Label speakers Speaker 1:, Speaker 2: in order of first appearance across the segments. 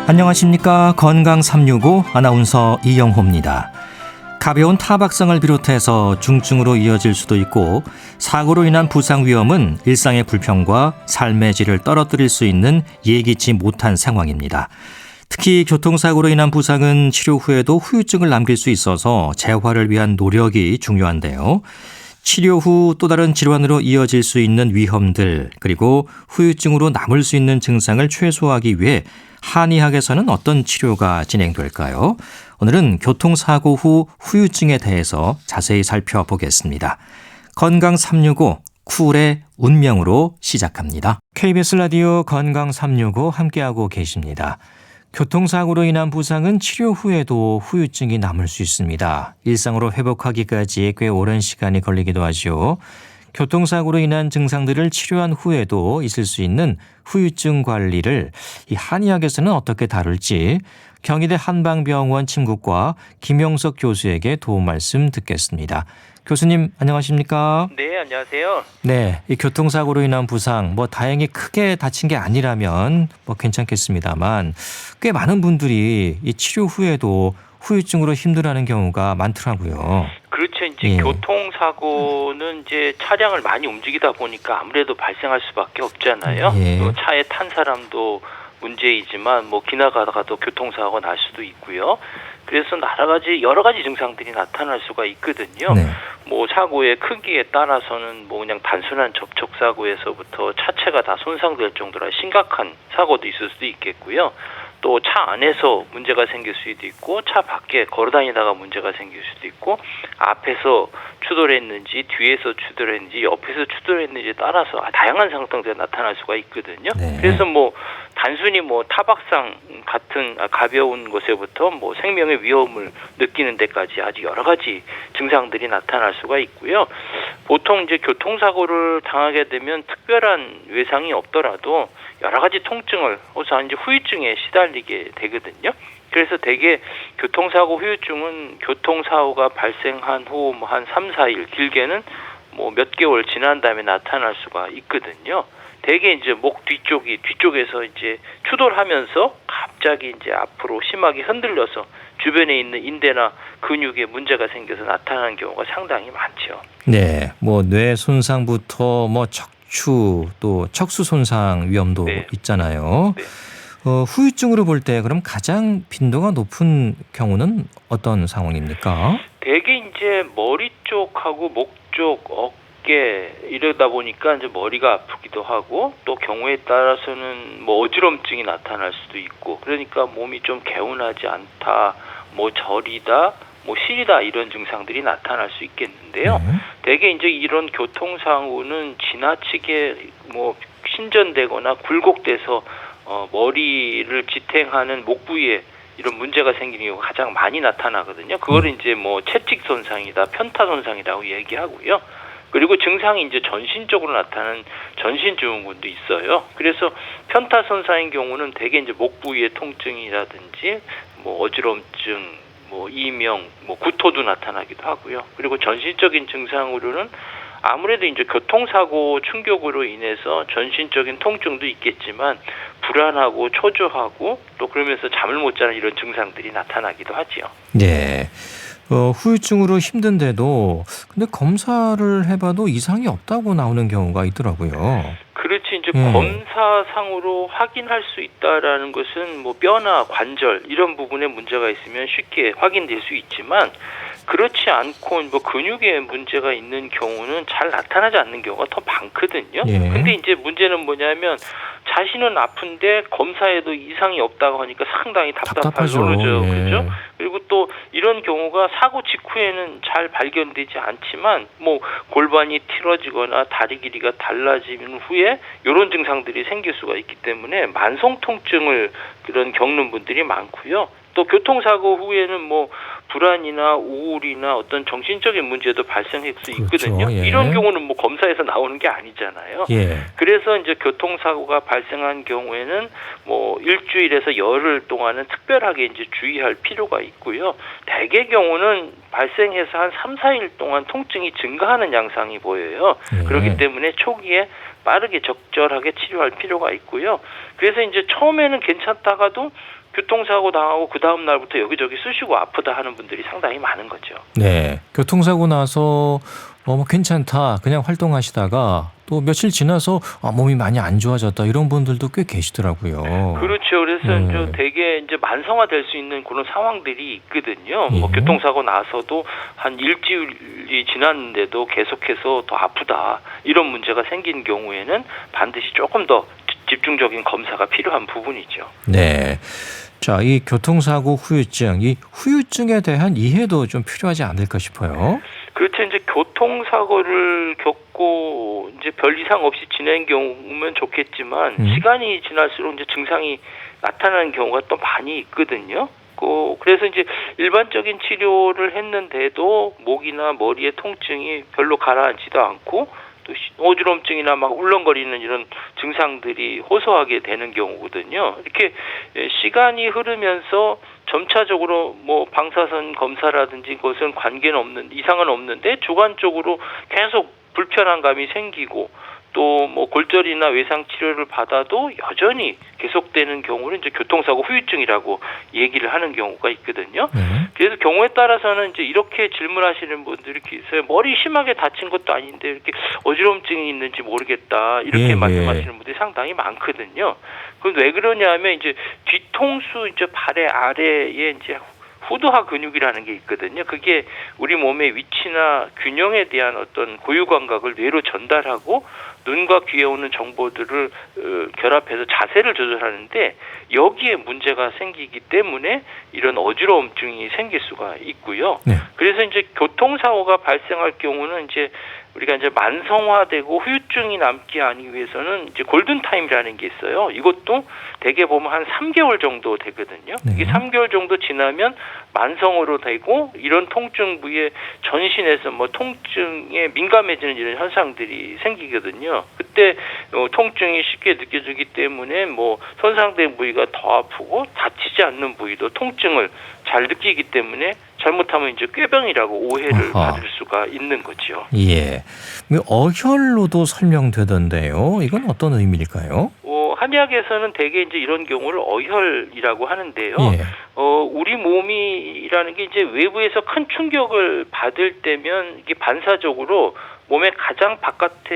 Speaker 1: 안녕하십니까. 건강 365 아나운서 이영호입니다. 가벼운 타박상을 비롯해서 중증으로 이어질 수도 있고 사고로 인한 부상 위험은 일상의 불편과 삶의 질을 떨어뜨릴 수 있는 예기치 못한 상황입니다. 특히 교통사고로 인한 부상은 치료 후에도 후유증을 남길 수 있어서 재활을 위한 노력이 중요한데요. 치료 후 또 다른 질환으로 이어질 수 있는 위험들, 그리고 후유증으로 남을 수 있는 증상을 최소화하기 위해 한의학에서는 어떤 치료가 진행될까요? 오늘은 교통사고 후 후유증에 대해서 자세히 살펴보겠습니다. 건강 365 쿨의 운명으로 시작합니다. KBS 라디오 건강 365 함께하고 계십니다. 교통사고로 인한 부상은 치료 후에도 후유증이 남을 수 있습니다. 일상으로 회복하기까지 꽤 오랜 시간이 걸리기도 하죠. 교통사고로 인한 증상들을 치료한 후에도 있을 수 있는 후유증 관리를 이 한의학에서는 어떻게 다룰지 경희대 한방병원 침구과 김용석 교수에게 도움 말씀 듣겠습니다. 교수님 안녕하십니까?
Speaker 2: 네, 안녕하세요.
Speaker 1: 네, 이 교통사고로 인한 부상 다행히 크게 다친 게 아니라면 괜찮겠습니다만 꽤 많은 분들이 이 치료 후에도 후유증으로 힘들어하는 경우가 많더라고요.
Speaker 2: 그렇죠. 이제 교통사고는 이제 차량을 많이 움직이다 보니까 아무래도 발생할 수밖에 없잖아요. 또 차에 탄 사람도 문제이지만 지나가다가도 교통사고가 날 수도 있고요. 그래서 여러 가지 증상들이 나타날 수가 있거든요.
Speaker 1: 네.
Speaker 2: 사고의 크기에 따라서는 그냥 단순한 접촉사고에서부터 차체가 다 손상될 정도로 심각한 사고도 있을 수도 있겠고요. 또 차 안에서 문제가 생길 수도 있고 차 밖에 걸어다니다가 문제가 생길 수도 있고 앞에서 추돌했는지 뒤에서 추돌했는지 옆에서 추돌했는지에 따라서 다양한 상황들이 나타날 수가 있거든요.
Speaker 1: 네.
Speaker 2: 그래서 단순히 타박상 같은 가벼운 것에부터 생명의 위험을 느끼는 데까지 아주 여러 가지 증상들이 나타날 수가 있고요. 보통 이제 교통사고를 당하게 되면 특별한 외상이 없더라도 여러 가지 통증을 우선 이제 후유증에 시달리게 되거든요. 그래서 대개 교통사고 후유증은 교통사고가 발생한 후 한 3, 4일, 길게는 몇 개월 지난 다음에 나타날 수가 있거든요. 대개 이제 목 뒤쪽에서 이제 추돌하면서 갑자기 이제 앞으로 심하게 흔들려서 주변에 있는 인대나 근육에 문제가 생겨서 나타나는 경우가 상당히 많죠.
Speaker 1: 네, 뇌 손상부터 척추 또 척수 손상 위험도 있잖아요.
Speaker 2: 네.
Speaker 1: 후유증으로 볼 때 그럼 가장 빈도가 높은 경우는 어떤 상황입니까?
Speaker 2: 대개 이제 머리 쪽하고 목 쪽, 어깨 이러다 보니까 이제 머리가 아프기도 하고 또 경우에 따라서는 어지럼증이 나타날 수도 있고 그러니까 몸이 좀 개운하지 않다, 저리다, 시리다 이런 증상들이 나타날 수 있겠는데요. 대개 이제 이런 교통사고는 지나치게 신전되거나 굴곡돼서 머리를 지탱하는 목 부위에 이런 문제가 생기는 경우가 가장 많이 나타나거든요. 그걸 이제 채찍 손상이다, 편타 손상이라고 얘기하고요. 그리고 증상이 이제 전신적으로 나타나는 전신증후군도 있어요. 그래서 편타 손상인 경우는 대개 이제 목 부위의 통증이라든지 어지럼증, 이명, 구토도 나타나기도 하고요. 그리고 전신적인 증상으로는 아무래도 이제 교통사고 충격으로 인해서 전신적인 통증도 있겠지만 불안하고 초조하고 또 그러면서 잠을 못 자는 이런 증상들이 나타나기도 하지요.
Speaker 1: 네. 후유증으로 힘든데도 근데 검사를 해봐도 이상이 없다고 나오는 경우가 있더라고요.
Speaker 2: 그렇지. 이제 검사상으로 확인할 수 있다라는 것은 뼈나 관절 이런 부분에 문제가 있으면 쉽게 확인될 수 있지만 그렇지 않고 근육에 문제가 있는 경우는 잘 나타나지 않는 경우가 더 많거든요. 근데 이제 문제는 뭐냐면 자신은 아픈데 검사에도 이상이 없다고 하니까 상당히 답답하죠. 그렇죠? 그리고 또 이런 경우가 사고 직후에는 잘 발견되지 않지만 골반이 틀어지거나 다리 길이가 달라지는 후에 이런 증상들이 생길 수가 있기 때문에 만성 통증을 겪는 분들이 많고요. 또 교통사고 후에는 불안이나 우울이나 어떤 정신적인 문제도 발생할 수 있거든요.
Speaker 1: 그렇죠.
Speaker 2: 이런 경우는 검사에서 나오는 게 아니잖아요. 그래서 이제 교통사고가 발생한 경우에는 일주일에서 열흘 동안은 특별하게 이제 주의할 필요가 있고요. 대개 경우는 발생해서 한 3, 4일 동안 통증이 증가하는 양상이 보여요. 그렇기 때문에 초기에 빠르게 적절하게 치료할 필요가 있고요. 그래서 이제 처음에는 괜찮다가도 교통사고 당하고 그 다음 날부터 여기저기 쑤시고 아프다 하는 분들이 상당히 많은 거죠.
Speaker 1: 네. 교통사고 나서 뭐 괜찮다 그냥 활동하시다가 또 며칠 지나서 몸이 많이 안 좋아졌다 이런 분들도 꽤 계시더라고요.
Speaker 2: 그렇죠. 그래서 이제 되게 이제 만성화될 수 있는 그런 상황들이 있거든요. 뭐 교통사고 나서도 한 일주일이 지났는데도 계속해서 더 아프다 이런 문제가 생긴 경우에는 반드시 조금 더 집중적인 검사가 필요한 부분이죠.
Speaker 1: 네. 자, 이 교통사고 후유증, 이 후유증에 대한 이해도 좀 필요하지 않을까 싶어요.
Speaker 2: 그렇죠. 이제 교통사고를 겪고 이제 별 이상 없이 지낸 경우면 좋겠지만 시간이 지날수록 이제 증상이 나타나는 경우가 또 많이 있거든요. 그래서 이제 일반적인 치료를 했는데도 목이나 머리의 통증이 별로 가라앉지도 않고 또 어지럼증이나 막 울렁거리는 이런 증상들이 호소하게 되는 경우거든요. 이렇게 시간이 흐르면서 점차적으로 뭐 방사선 검사라든지 그것은 관계는 없는 이상은 없는데 주관적으로 계속 불편한 감이 생기고 또 뭐 골절이나 외상 치료를 받아도 여전히 계속되는 경우는 이제 교통사고 후유증이라고 얘기를 하는 경우가 있거든요. 그래서 경우에 따라서는 이제 이렇게 질문하시는 분들이 있어요. 머리 심하게 다친 것도 아닌데 이렇게 어지럼증이 있는지 모르겠다 이렇게 말씀하시는 분들이 상당히 많거든요. 그럼 왜 그러냐면 이제 뒤통수 이제 발의 아래에 이제 후두하 근육이라는 게 있거든요. 그게 우리 몸의 위치나 균형에 대한 어떤 고유 감각을 뇌로 전달하고 눈과 귀에 오는 정보들을 결합해서 자세를 조절하는데 여기에 문제가 생기기 때문에 이런 어지러움증이 생길 수가 있고요. 네. 그래서 이제 교통사고가 발생할 경우는 이제 우리가 이제 만성화되고 후유증이 남지 않기 위해서는 이제 골든타임이라는 게 있어요. 이것도 대개 보면 한 3개월 정도 되거든요. 네. 이게 3개월 정도 지나면 만성으로 되고 이런 통증 부위에 전신에서 뭐 통증에 민감해지는 이런 현상들이 생기거든요. 그때 통증이 쉽게 느껴지기 때문에 뭐 손상된 부위가 더 아프고 다치지 않는 부위도 통증을 잘 느끼기 때문에 잘못하면 이제 꾀병이라고 오해를 받을 수가 있는 거죠.
Speaker 1: 예. 어혈로도 설명되던데요. 이건 어떤 의미일까요?
Speaker 2: 한의학에서는 대개 이제 이런 경우를 어혈이라고 하는데요. 예. 우리 몸이라는 게 이제 외부에서 큰 충격을 받을 때면 이게 반사적으로 몸의 가장 바깥에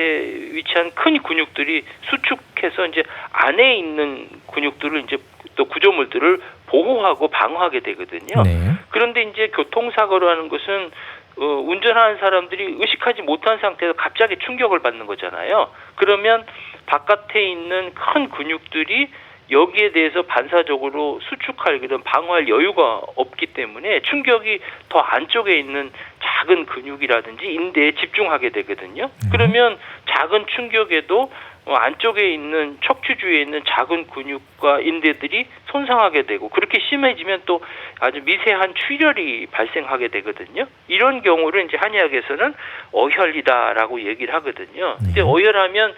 Speaker 2: 위치한 큰 근육들이 수축해서 이제 안에 있는 근육들을 이제 또 구조물들을 보호하고 방어하게 되거든요. 네. 그런데 이제 교통사고로 하는 것은 운전하는 사람들이 의식하지 못한 상태에서 갑자기 충격을 받는 거잖아요. 그러면 바깥에 있는 큰 근육들이 여기에 대해서 반사적으로 수축할 그런 방어할 여유가 없기 때문에 충격이 더 안쪽에 있는 작은 근육이라든지 인대에 집중하게 되거든요. 그러면 작은 충격에도 안쪽에 있는 척추 주위에 있는 작은 근육과 인대들이 손상하게 되고 그렇게 심해지면 또 아주 미세한 출혈이 발생하게 되거든요. 이런 경우를 이제 한의학에서는 어혈이다라고 얘기를 하거든요. 이제 어혈하면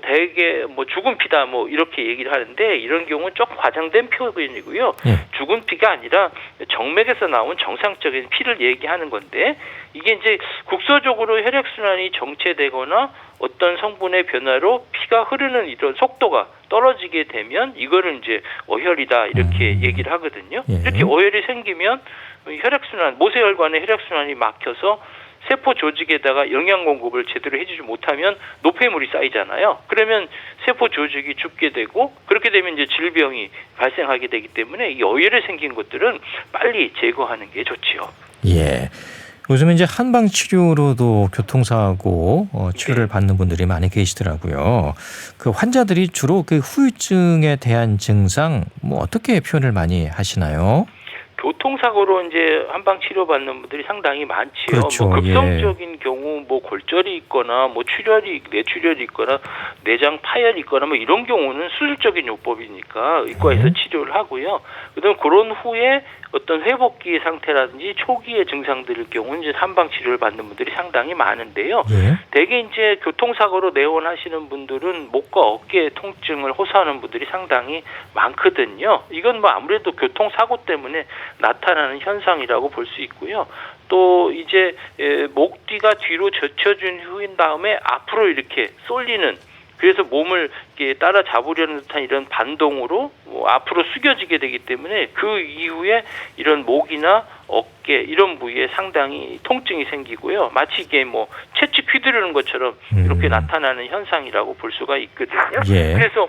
Speaker 2: 대개 뭐 죽은 피다 뭐 이렇게 얘기를 하는데 이런 경우는 조금 과장된 표현이고요. 죽은 피가 아니라 정맥에서 나온 정상적인 피를 얘기하는 건데 이게 이제 국소적으로 혈액순환이 정체되거나 어떤 성분의 변화로 피가 흐르는 이런 속도가 떨어지게 되면 이거를 이제 어혈이다 이렇게 얘기를 하거든요. 이렇게 어혈이 생기면 혈액순환, 모세혈관의 혈액순환이 막혀서 세포 조직에다가 영양 공급을 제대로 해주지 못하면 노폐물이 쌓이잖아요. 그러면 세포 조직이 죽게 되고 그렇게 되면 이제 질병이 발생하게 되기 때문에 이 어혈이 생긴 것들은 빨리 제거하는 게 좋지요.
Speaker 1: 예. 요즘은 이제 한방 치료로도 교통사고 치료를 받는 분들이 많이 계시더라고요. 그 환자들이 주로 그 후유증에 대한 증상 뭐 어떻게 표현을 많이 하시나요?
Speaker 2: 교통사고로 이제 한방 치료받는 분들이 상당히 많지요.
Speaker 1: 그렇죠.
Speaker 2: 뭐 급성적인 경우 뭐 골절이 있거나 뭐 뇌출혈이 있거나 내장 파열이 있거나 뭐 이런 경우는 수술적인 요법이니까 의과에서 치료를 하고요. 그다음 그런 후에 어떤 회복기 상태라든지 초기의 증상들일 경우는 이제 한방 치료를 받는 분들이 상당히 많은데요. 대개 이제 교통사고로 내원하시는 분들은 목과 어깨 통증을 호소하는 분들이 상당히 많거든요. 이건 뭐 아무래도 교통사고 때문에 나타나는 현상이라고 볼 수 있고요. 또 이제 목 뒤가 뒤로 젖혀준 후인 다음에 앞으로 이렇게 쏠리는 그래서 몸을 이렇게 따라잡으려는 듯한 이런 반동으로 앞으로 숙여지게 되기 때문에 그 이후에 이런 목이나 어깨 이런 부위에 상당히 통증이 생기고요. 마치 이게 채찍 휘두르는 것처럼 이렇게 나타나는 현상이라고 볼 수가 있거든요.
Speaker 1: 예.
Speaker 2: 그래서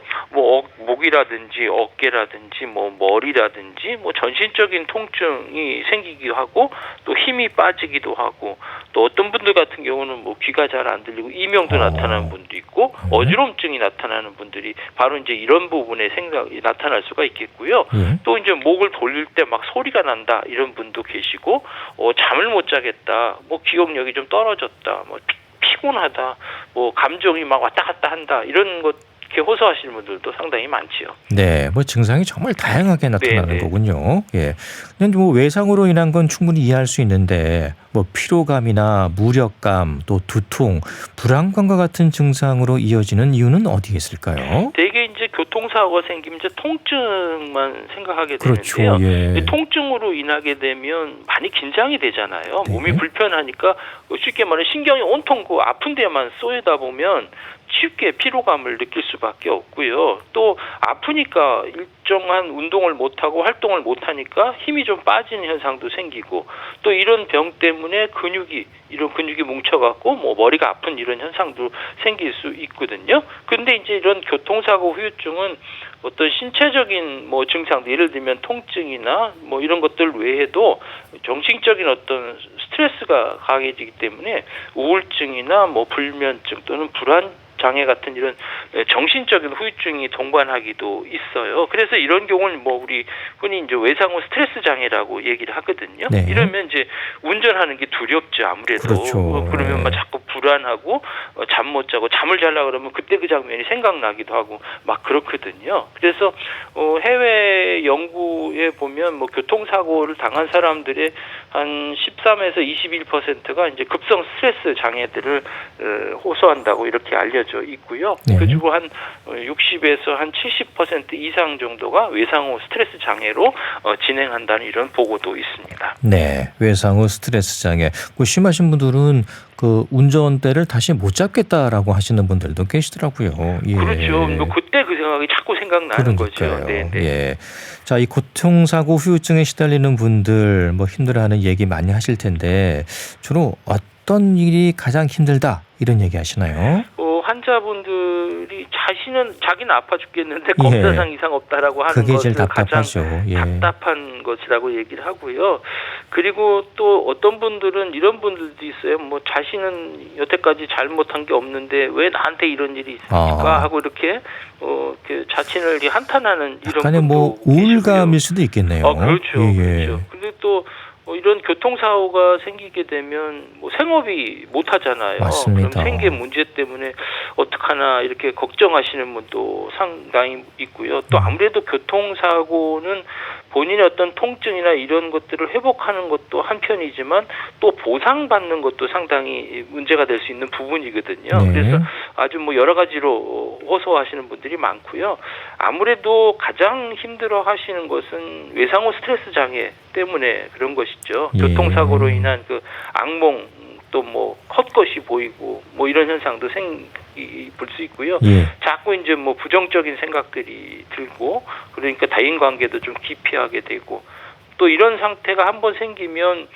Speaker 2: 목이라든지 어깨라든지 머리라든지 전신적인 통증이 생기기도 하고 또 힘이 빠지기도 하고 또 어떤 분들 같은 경우는 귀가 잘 안 들리고 이명도 나타나는 분도 있고 어지럼증이 나타나는 분들이 바로 이제 이런 부분에 나타날 수가 있겠고요. 또 이제 목을 돌릴 때 막 소리가 난다 이런 분도 계시고 잠을 못 자겠다, 기억력이 좀 떨어졌다, 피곤하다, 감정이 막 왔다 갔다 한다 이런 것 이렇게 호소하시는 분들도 상당히 많지요.
Speaker 1: 네, 증상이 정말 다양하게 나타나는
Speaker 2: 네네.
Speaker 1: 거군요. 예, 그냥 외상으로 인한 건 충분히 이해할 수 있는데 피로감이나 무력감, 또 두통, 불안감과 같은 증상으로 이어지는 이유는 어디에 있을까요?
Speaker 2: 대개 이제 교통사고가 생기면 이제 통증만 생각하게
Speaker 1: 그렇죠.
Speaker 2: 되는데요.
Speaker 1: 예.
Speaker 2: 통증으로 인하게 되면 많이 긴장이 되잖아요.
Speaker 1: 네.
Speaker 2: 몸이 불편하니까 쉽게 말해 신경이 온통 아픈 데만 쏘이다 보면 쉽게 피로감을 느낄 수밖에 없고요. 또 아프니까 일정한 운동을 못하고 활동을 못하니까 힘이 좀 빠지는 현상도 생기고 또 이런 병 때문에 이런 근육이 뭉쳐갖고 머리가 아픈 이런 현상도 생길 수 있거든요. 근데 이제 이런 교통사고 후유증은 어떤 신체적인 증상들 예를 들면 통증이나 이런 것들 외에도 정신적인 어떤 스트레스가 강해지기 때문에 우울증이나 불면증 또는 불안 장애 같은 이런 정신적인 후유증이 동반하기도 있어요. 그래서 이런 경우는 우리 흔히 이제 외상 후 스트레스 장애라고 얘기를 하거든요.
Speaker 1: 네.
Speaker 2: 이러면 이제 운전하는 게 두렵죠, 아무래도.
Speaker 1: 그렇죠.
Speaker 2: 그러면 자꾸 불안하고 잠 못 자고 잠을 자려고 그러면 그때 그 장면이 생각나기도 하고 막 그렇거든요. 그래서 해외 연구에 보면 교통사고를 당한 사람들의 한 13에서 21%가 이제 급성 스트레스 장애들을 호소한다고 이렇게 알려져 있고요.
Speaker 1: 네.
Speaker 2: 그 중에 한 60에서 한 70% 이상 정도가 외상 후 스트레스 장애로 진행한다는 이런 보고도 있습니다.
Speaker 1: 네, 외상 후 스트레스 장애. 심하신 분들은 운전대를 다시 못 잡겠다라고 하시는 분들도 계시더라고요. 예.
Speaker 2: 그렇죠. 그때 그 생각이 자꾸 생각나는
Speaker 1: 그러니까요.
Speaker 2: 거죠. 네.
Speaker 1: 예. 자, 이 고통사고 후유증에 시달리는 분들 힘들어하는 얘기 많이 하실 텐데 주로 어떤 일이 가장 힘들다 이런 얘기 하시나요?
Speaker 2: 환자분들이 자기는 아파 죽겠는데 검사상 이상 없다라고 하는
Speaker 1: 그게 제일
Speaker 2: 것을 가장
Speaker 1: 답답하죠. 예.
Speaker 2: 답답한 것이라고 얘기를 하고요. 그리고 또 어떤 분들은 이런 분들도 있어요. 자신은 여태까지 잘못한 게 없는데 왜 나한테 이런 일이 있습니까? 하고 이렇게 자신을 한탄하는 이런
Speaker 1: 약간의
Speaker 2: 분도
Speaker 1: 우울감일 수도 있겠네요.
Speaker 2: 그렇죠.
Speaker 1: 예.
Speaker 2: 그렇죠. 근데 또 이런 교통사고가 생기게 되면 생업이 못 하잖아요.
Speaker 1: 맞습니다.
Speaker 2: 그럼 생계 문제 때문에 어떡하나 이렇게 걱정하시는 분도 상당히 있고요. 또 아무래도 교통사고는 본인의 어떤 통증이나 이런 것들을 회복하는 것도 한편이지만 또 보상받는 것도 상당히 문제가 될 수 있는 부분이거든요.
Speaker 1: 네.
Speaker 2: 그래서 아주 여러 가지로 호소하시는 분들이 많고요. 아무래도 가장 힘들어 하시는 것은 외상 후 스트레스 장애 때문에 그런 것이죠.
Speaker 1: 예.
Speaker 2: 교통사고로 인한 악몽 또 헛것이 보이고 이런 현상도 볼 수 있고요.
Speaker 1: 예.
Speaker 2: 자꾸 이제 부정적인 생각들이 들고 그러니까 대인 관계도 좀 기피하게 되고 또 이런 상태가 한번 생기면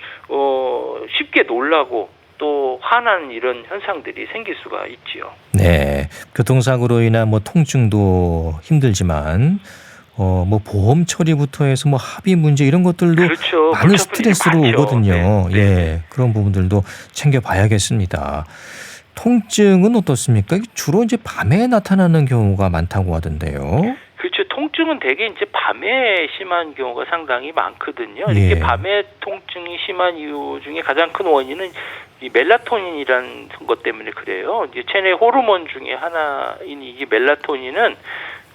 Speaker 2: 쉽게 놀라고 또 화나는 이런 현상들이 생길 수가 있지요.
Speaker 1: 네, 교통사고로 인한 통증도 힘들지만 보험 처리부터 해서 합의 문제 이런 것들도
Speaker 2: 그렇죠.
Speaker 1: 많은 스트레스로
Speaker 2: 많죠.
Speaker 1: 오거든요.
Speaker 2: 네.
Speaker 1: 예, 그런 부분들도 챙겨봐야겠습니다. 통증은 어떻습니까? 주로 이제 밤에 나타나는 경우가 많다고 하던데요.
Speaker 2: 그렇죠. 통증은 대개 이제 밤에 심한 경우가 상당히 많거든요.
Speaker 1: 예.
Speaker 2: 이렇게 밤에 통증이 심한 이유 중에 가장 큰 원인은 이 멜라토닌이라는 것 때문에 그래요. 이제 체내 호르몬 중에 하나인 이 멜라토닌은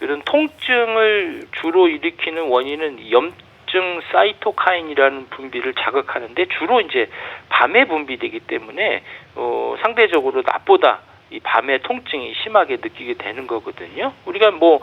Speaker 2: 이런 통증을 주로 일으키는 원인은 염증 사이토카인이라는 분비를 자극하는데 주로 이제 밤에 분비되기 때문에 상대적으로 낮보다 이 밤에 통증이 심하게 느끼게 되는 거거든요. 우리가 뭐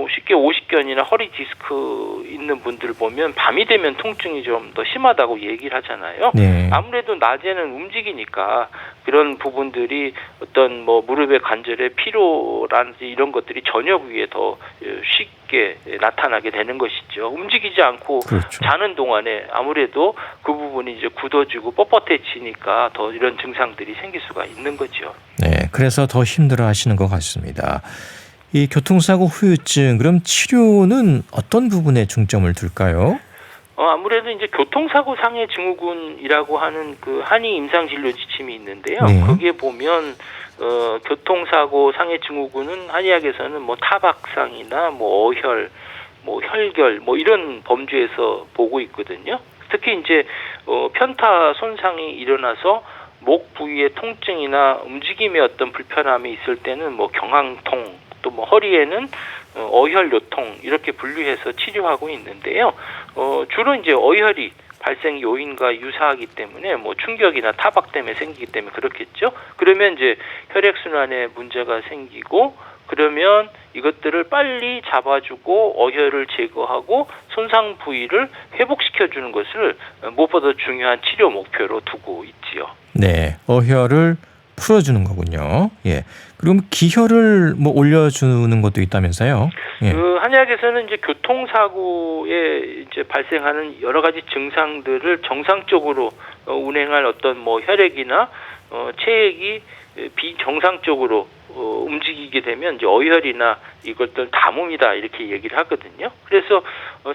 Speaker 2: 쉽게 오십견이나 허리 디스크 있는 분들 보면 밤이 되면 통증이 좀 더 심하다고 얘기를 하잖아요.
Speaker 1: 네.
Speaker 2: 아무래도 낮에는 움직이니까 그런 부분들이 어떤 뭐 무릎의 관절의 피로라든지 이런 것들이 저녁 위에 더 쉽게 나타나게 되는 것이죠. 움직이지 않고
Speaker 1: 그렇죠.
Speaker 2: 자는 동안에 아무래도 그 부분이 이제 굳어지고 뻣뻣해지니까 더 이런 증상들이 생길 수가 있는 거죠.
Speaker 1: 네, 그래서 더 힘들어 하시는 것 같습니다. 이 교통사고 후유증, 그럼 치료는 어떤 부분에 중점을 둘까요?
Speaker 2: 아무래도 이제 교통사고 상해 증후군이라고 하는 그 한의 임상진료 지침이 있는데요.
Speaker 1: 네.
Speaker 2: 거기에 보면 교통사고 상해 증후군은 한의학에서는 뭐 타박상이나 뭐 어혈, 뭐 혈결, 뭐 이런 범주에서 보고 있거든요. 특히 이제 편타 손상이 일어나서 목 부위의 통증이나 움직임의 어떤 불편함이 있을 때는 뭐 경황통, 또 뭐 허리에는 어혈 요통 이렇게 분류해서 치료하고 있는데요. 주로 이제 어혈이 발생 요인과 유사하기 때문에 뭐 충격이나 타박 때문에 생기기 때문에 그렇겠죠. 그러면 이제 혈액순환에 문제가 생기고 그러면 이것들을 빨리 잡아주고 어혈을 제거하고 손상 부위를 회복시켜주는 것을 무엇보다 중요한 치료 목표로 두고 있지요.
Speaker 1: 네, 어혈을 풀어주는 거군요. 예. 그럼 기혈을 뭐 올려주는 것도 있다면서요? 예.
Speaker 2: 그 한의학에서는 이제 교통사고에 이제 발생하는 여러 가지 증상들을 정상적으로 운행할 어떤 뭐 혈액이나 체액이 비정상적으로 움직이게 되면 이제 어혈이나 이것들 담음이다 이렇게 얘기를 하거든요. 그래서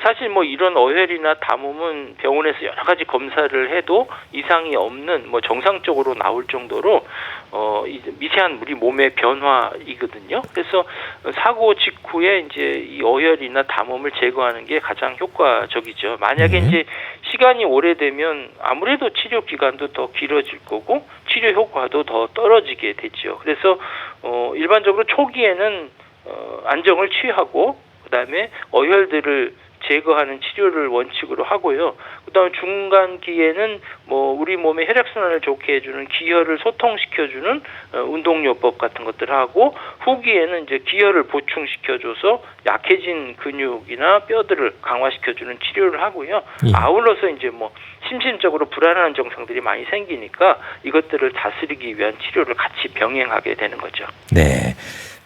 Speaker 2: 사실 뭐 이런 어혈이나 담음은 병원에서 여러 가지 검사를 해도 이상이 없는 뭐 정상적으로 나올 정도로 미세한 우리 몸의 변화이거든요. 그래서 사고 직후에 이제 이 어혈이나 담음을 제거하는 게 가장 효과적이죠. 만약에 이제 시간이 오래되면 아무래도 치료 기간도 더 길어질 거고 치료 효과도 더 떨어지게 되죠. 그래서 일반적으로 초기에는 안정을 취하고 그다음에 어혈들을 제거하는 치료를 원칙으로 하고요. 그다음에 중간기에는 뭐 우리 몸의 혈액순환을 좋게 해주는 기혈을 소통시켜주는 운동요법 같은 것들을 하고 후기에는 이제 기혈을 보충시켜줘서 약해진 근육이나 뼈들을 강화시켜주는 치료를 하고요.
Speaker 1: 예.
Speaker 2: 아울러서 이제 뭐 심신적으로 불안한 증상들이 많이 생기니까 이것들을 다스리기 위한 치료를 같이 병행하게 되는 거죠.
Speaker 1: 네.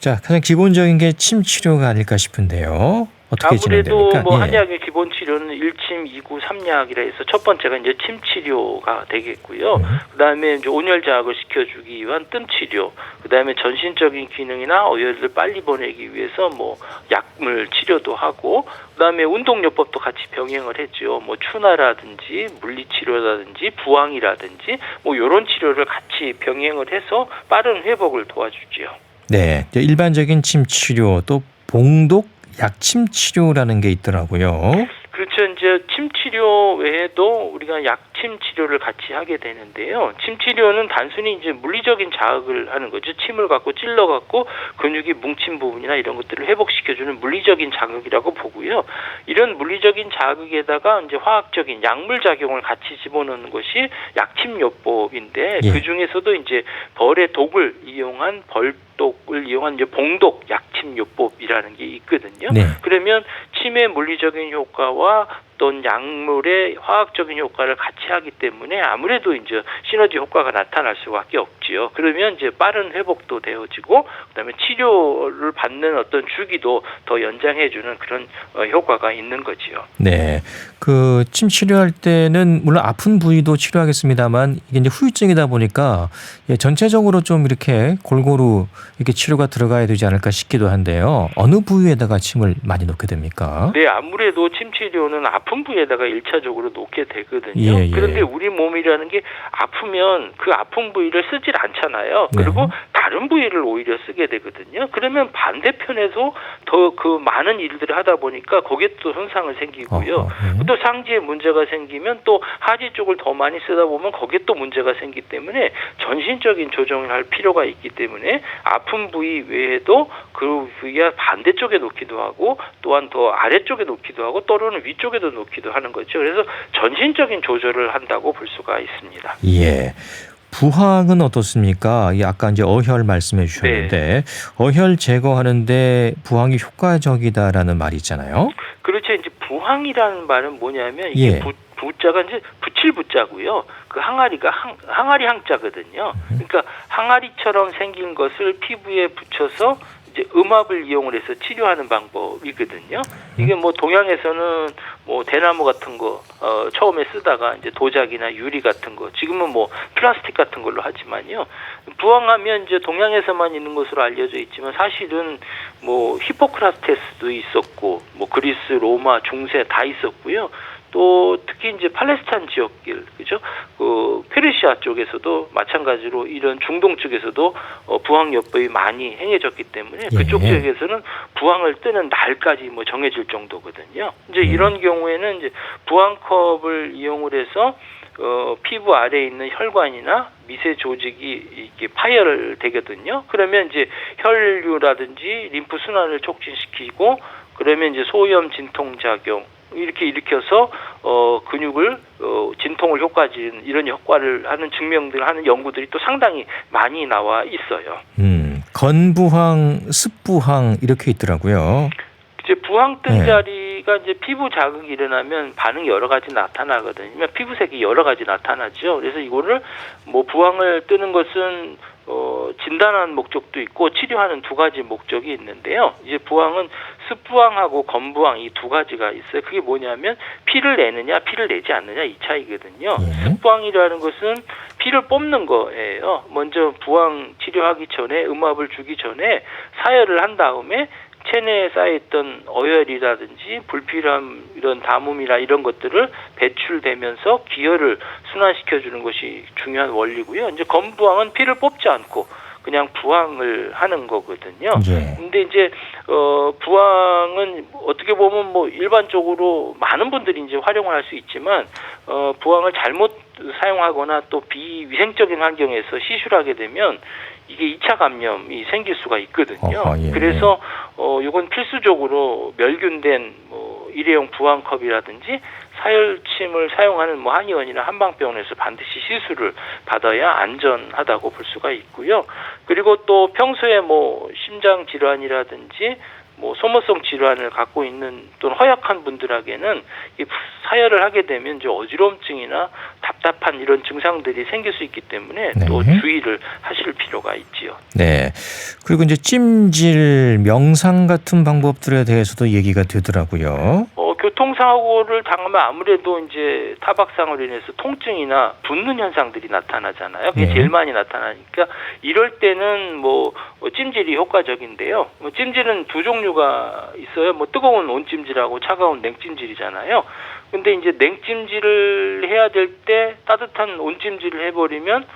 Speaker 1: 자, 가장 기본적인 게 침 치료가 아닐까 싶은데요. 어떻게 진행됩니까?
Speaker 2: 아무래도 뭐
Speaker 1: 예.
Speaker 2: 한의학의 기본 치료는 1침, 2구, 3약이라 해서 첫 번째가 이제 침 치료가 되겠고요. 그다음에 이제 온열 자극을 시켜주기 위한 뜸 치료, 그다음에 전신적인 기능이나 어혈을 빨리 보내기 위해서 뭐 약물 치료도 하고, 그다음에 운동요법도 같이 병행을 했죠. 뭐 추나라든지 물리치료라든지 부항이라든지 뭐 이런 치료를 같이 병행을 해서 빠른 회복을 도와주죠.
Speaker 1: 네. 일반적인 침 치료 또 봉독 약침 치료라는 게 있더라고요.
Speaker 2: 그렇죠. 이제 침 치료 외에도 우리가 약침 치료를 같이 하게 되는데요. 침 치료는 단순히 이제 물리적인 자극을 하는 거죠. 침을 갖고 찔러 갖고 근육이 뭉친 부분이나 이런 것들을 회복시켜주는 물리적인 자극이라고 보고요. 이런 물리적인 자극에다가 이제 화학적인 약물 작용을 같이 집어넣는 것이 약침요법인데
Speaker 1: 예.
Speaker 2: 그 중에서도 이제 벌의 독을 이용한 벌독을 이용한 이제 봉독 약침요법이라는 게 있거든요.
Speaker 1: 네.
Speaker 2: 그러면 침의 물리적인 효과와 어떤 약물의 화학적인 효과를 같이 하기 때문에 아무래도 이제 시너지 효과가 나타날 수밖에 없지요. 그러면 이제 빠른 회복도 되어지고 그다음에 치료를 받는 어떤 주기도 더 연장해주는 그런 효과가 있는 거지요.
Speaker 1: 네. 그 침 치료할 때는 물론 아픈 부위도 치료하겠습니다만 이게 이제 후유증이다 보니까 전체적으로 좀 이렇게 골고루 이렇게 치료가 들어가야 되지 않을까 싶기도 한데요. 어느 부위에다가 침을 많이 놓게 됩니까?
Speaker 2: 네, 아무래도 침 치료는 아픈 부위에다가 1차적으로 놓게 되거든요.
Speaker 1: 예, 예.
Speaker 2: 그런데 우리 몸이라는 게 아프면 그 아픈 부위를 쓰질 않잖아요. 그리고
Speaker 1: 네.
Speaker 2: 다른 부위를 오히려 쓰게 되거든요. 그러면 반대편에서 더 그 많은 일들을 하다 보니까 거기에 또 손상을 생기고요.
Speaker 1: 네.
Speaker 2: 또 상지에 문제가 생기면 또 하지 쪽을 더 많이 쓰다 보면 거기에 또 문제가 생기기 때문에 전신적인 조정을 할 필요가 있기 때문에 아픈 부위 외에도 그 부위가 반대쪽에 놓기도 하고 또한 더 아래쪽에 놓기도 하고 또는 위쪽에도 놓기도 하는 거죠. 그래서 전신적인 조절을 한다고 볼 수가 있습니다.
Speaker 1: 예. 부항은 어떻습니까? 아까 이제 어혈 말씀해 주셨는데 어혈 제거하는데 부항이 효과적이다라는 말이 있잖아요.
Speaker 2: 그렇죠. 이제 부항이라는 말은 뭐냐면 이게 부자가 이제 붙일 부자고요. 그 항아리가 항아리 항자거든요. 그러니까 항아리처럼 생긴 것을 피부에 붙여서 이제 음압을 이용을 해서 치료하는 방법이거든요. 이게 뭐 동양에서는 뭐 대나무 같은 거 처음에 쓰다가 이제 도자기나 유리 같은 거, 지금은 뭐 플라스틱 같은 걸로 하지만요. 부항하면 이제 동양에서만 있는 것으로 알려져 있지만 사실은 뭐 히포크라테스도 있었고 뭐 그리스, 로마, 중세 다 있었고요. 또 특히 이제 팔레스타인 지역길, 그죠? 그 페르시아 쪽에서도 마찬가지로 이런 중동 쪽에서도 부항요법이 많이 행해졌기 때문에 그쪽 지역에서는 부항을 뜨는 날까지 뭐 정해질 정도거든요. 이제 이런 경우에는 이제 부항컵을 이용을 해서 피부 아래에 있는 혈관이나 미세 조직이 이렇게 파열되거든요. 그러면 이제 혈류라든지 림프 순환을 촉진시키고 그러면 이제 소염 진통 작용 이렇게 일으켜서 근육을 진통을 효과진 이런 효과를 하는 증명들 하는 연구들이 또 상당히 많이 나와 있어요.
Speaker 1: 건부항, 습부항 이렇게 있더라고요.
Speaker 2: 이제 부항 뜬 자리가 이제 피부 자극이 일어나면 반응이 여러 가지 나타나거든요. 피부색이 여러 가지 나타나죠. 그래서 이거를 뭐 부항을 뜨는 것은 진단하는 목적도 있고 치료하는 두 가지 목적이 있는데요. 이제 부항은 습부항하고 건부항 이 두 가지가 있어요. 그게 뭐냐면 피를 내느냐 피를 내지 않느냐 이 차이거든요. 습부항이라는 것은 피를 뽑는 거예요. 먼저 부항 치료하기 전에 음압을 주기 전에 사혈을 한 다음에 체내에 쌓여있던 어혈이라든지 불필요한 이런 담음이나 이런 것들을 배출되면서 기혈을 순환시켜주는 것이 중요한 원리고요. 이제 건부항은 피를 뽑지 않고 그냥 부항을 하는 거거든요. 근데 이제 부항은 어떻게 보면 뭐 일반적으로 많은 분들이 이제 활용을 할 수 있지만 부항을 잘못 사용하거나 또 비위생적인 환경에서 시술을 하게 되면 이게 2차 감염이 생길 수가 있거든요. 그래서 이건 필수적으로 멸균된 뭐 일회용 부항컵이라든지 사혈침을 사용하는 뭐 한의원이나 한방병원에서 반드시 시술을 받아야 안전하다고 볼 수가 있고요. 그리고 또 평소에 뭐 심장 질환이라든지 뭐 소모성 질환을 갖고 있는 또는 허약한 분들에게는 이 사혈을 하게 되면 이제 어지러움증이나 답답한 이런 증상들이 생길 수 있기 때문에 또 주의를 하실 필요가 있지요.
Speaker 1: 네. 그리고 이제 찜질, 명상 같은 방법들에 대해서도 얘기가 되더라고요.
Speaker 2: 교통사고를 당하면 아무래도 이제 타박상으로 인해서 통증이나 붓는 현상들이 나타나잖아요. 그게 제일 많이 나타나니까 이럴 때는 뭐 찜질이 효과적인데요. 찜질은 두 종류가 있어요. 뭐 뜨거운 온찜질하고 차가운 냉찜질이잖아요. 근데 이제 냉찜질을 해야 될 때 따뜻한 온찜질을 해버리면